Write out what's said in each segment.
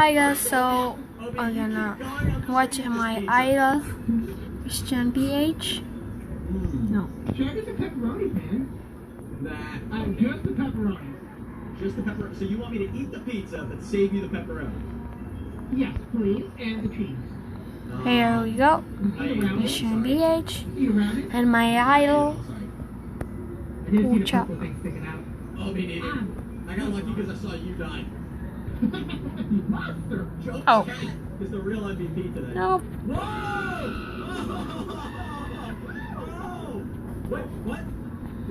Hi guys, so I'm gonna watch my idol, Christian PH. No. Should I get the pepperoni, man? Just the pepperoni. Just the pepperoni. So you want me to eat the pizza but save you the pepperoni? Yes, please, and the cheese. Here we go, Eat around it. Christian PH, Eat around it. and my idol. I didn't see the Chop. purple thing sticking out. Oh, me neither. I got lucky because I saw you die. Monster! Joke's Oh. is the real MVP today. Nope. Whoa! Oh! What?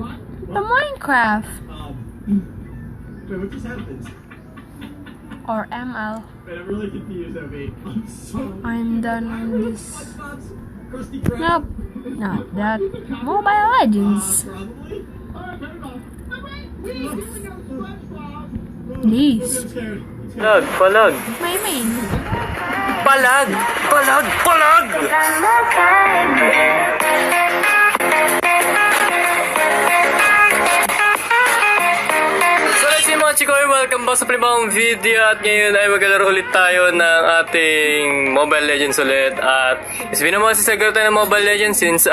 What? The Minecraft Wait, what just happened? or ML. Wait, I'm really confused, Obi. I'm so... I'm done with this. SpongeBob's Krusty Krab? Nope. Not that. Mobile Legends. Probably. Alright, better go. Alright, we here we go, SpongeBob! Please. I'm scared. Palag. My main. Palag! Palag! Palag! So let's see mga chikoy, welcome back sa panibagong video at ngayon ay maglalaro ulit tayo ng ating Mobile Legends ulit at isipin naman kasi sagaro tayo ng Mobile Legends since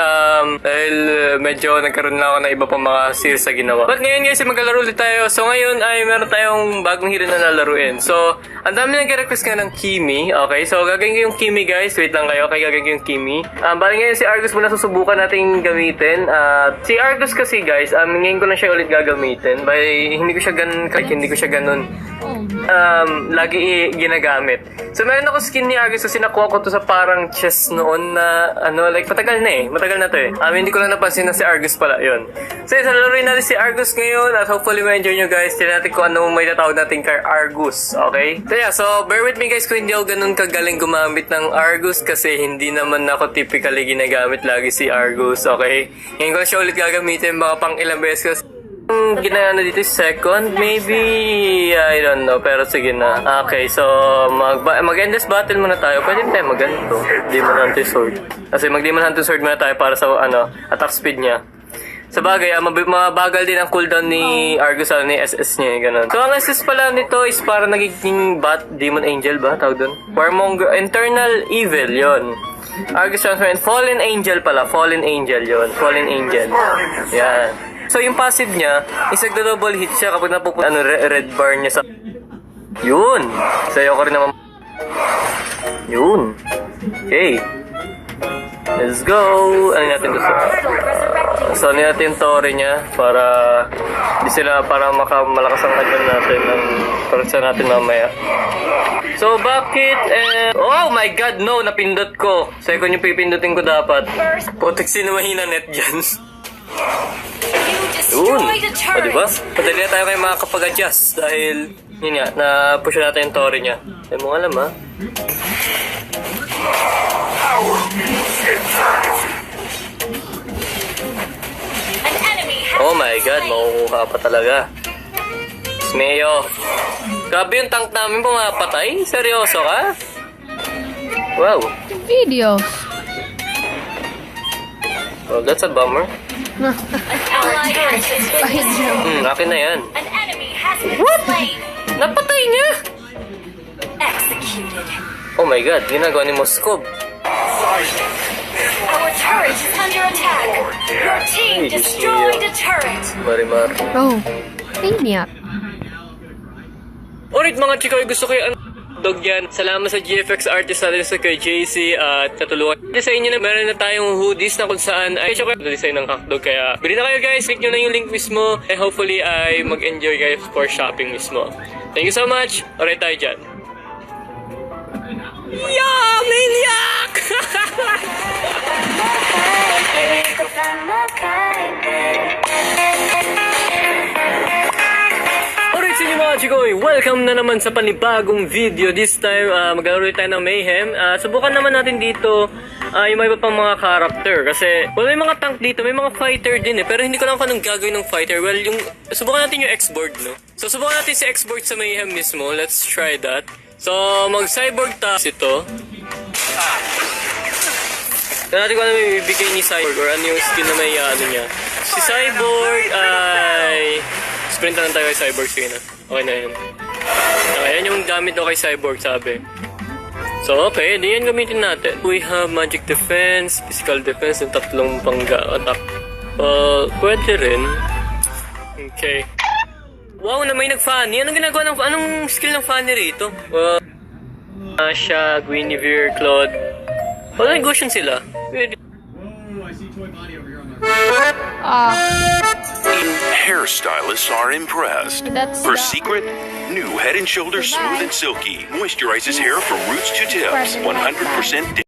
dahil medyo nagkaroon na ako ng iba pang mga series na ginawa. But ngayon guys ay maglalaro ulit tayo, so ngayon ay meron tayong bagong hero na lalaruin. So ang dami nag-request nga ng Kimi, okay, so gagawin ko yung Kimi guys, wait lang kayo, kaya gagawin ko yung Kimi. Bali ngayon si Argus muna susubukan natin gamitin at si Argus kasi guys, ngayon ko lang siya ulit gagamitin, by hindi ko siya ganun lagi ginagamit. So meron ako skin ni Argus kasi nakuha ko to sa parang chest noon na like matagal na to eh. Hindi ko lang napansin na si Argus pala yun. So yun, lalaruin natin si Argus ngayon at hopefully ma-enjoy nyo guys. Tignan natin kung ano may tatawag natin kay Argus, okay? So yeah, so bear with me guys kung hindi ako ganun kagaling gumamit ng Argus kasi hindi naman ako typically ginagamit lagi si Argus, okay? Ngayon ko siya ulit gagamitin mga pang ilang beses kasi ginana dito second, maybe, I don't know, pero sige na. Okay, so, mag-endless battle muna tayo. Pwede tayo mag-ganito. Demon Hunter Sword. Kasi mag-Demon Hunter Sword muna tayo para sa, attack speed niya. Sa bagay, mabagal din ang cooldown ni Argus, ni SS niya, ganun. So, ang SS pala nito is para nagiging Demon Angel ba? Tawag doon? Warmonger, Internal Evil, yon. Argus Transform, Fallen Angel pala. Fallen Angel, yon. Fallen Angel. Yan. So, yung passive niya, is nagda-double hit siya kapag napupunta, red bar niya sa... Yun! Sayo ko rin naman... Yun! Okay. Let's go! Ano natin gusto? So, ano natin yung Tori niya para... Di sila para malakas ang agad natin ng karakter natin mamaya. So, bakit? Oh my god, no! Napindot ko! Second yung pipindutin ko dapat. Putik, sino mahina net dyan? Yun! O diba? Madali na tayo kayo makakapag-adjust dahil yun nga, na-push natin yung Tori niya. Ay mo alam ha? Oh my god, makukuha pa talaga. Smeo. Grabe yung tank namin pumapatay? Seryoso ka? Wow. Videos. Well, that's a bummer. Akin na yan. What? Napatay niya? Oh my god, ginagawa ni Moskov. Our turret is under attack. Your team destroyed a turret. Marimar. Oh, maniac. Alright mga chikoy, gusto ko yung dog yan. Salamat sa GFX artist natin sa kay JC at katulungan. Sa inyo na meron na tayong hoodies na kung saan ay chocolate na design ng hotdog. Kaya bili na kayo guys, click nyo na yung link mismo. And hopefully ay mag-enjoy kayo for shopping mismo. Thank you so much. Alright tayo dyan. Yeah! Maniac! Alright sa inyo mga chikoy, welcome na naman sa panibagong video. This time, maglalaro tayo ng Mayhem. Subukan naman natin dito yung may iba pang mga character. Kasi, may mga tank dito, may mga fighter din eh. Pero hindi ko lang kung anong gagawin ng fighter. Well, subukan natin yung X-board, no? So, subukan natin si X-board sa Mayhem mismo. Let's try that. So, mag-cyborg task ito. Tignan natin kung ano may bibigay ni Cyborg or ano yung skill na may niya. Si Cyborg ay... Sprint na lang tayo kay Cyborg. Sige na. Okay na yun. Ayan yung gamit daw kay Cyborg, sabi. So, okay, di yan gamitin natin. We have magic defense, physical defense, yung tatlong pangga-attack. Pwede rin. Okay. Wow, na may nag-funny. Anong ginagawa ng... Anong skill ng funny rito? Asha, Guinevere, Claude. Wala negosyon sila. Pwede. Whoa, I see toy body over here on my... Hairstylists are impressed. That's For the- secret, new Head & Shoulders Smooth and Silky moisturizes hair from roots to tips. 100%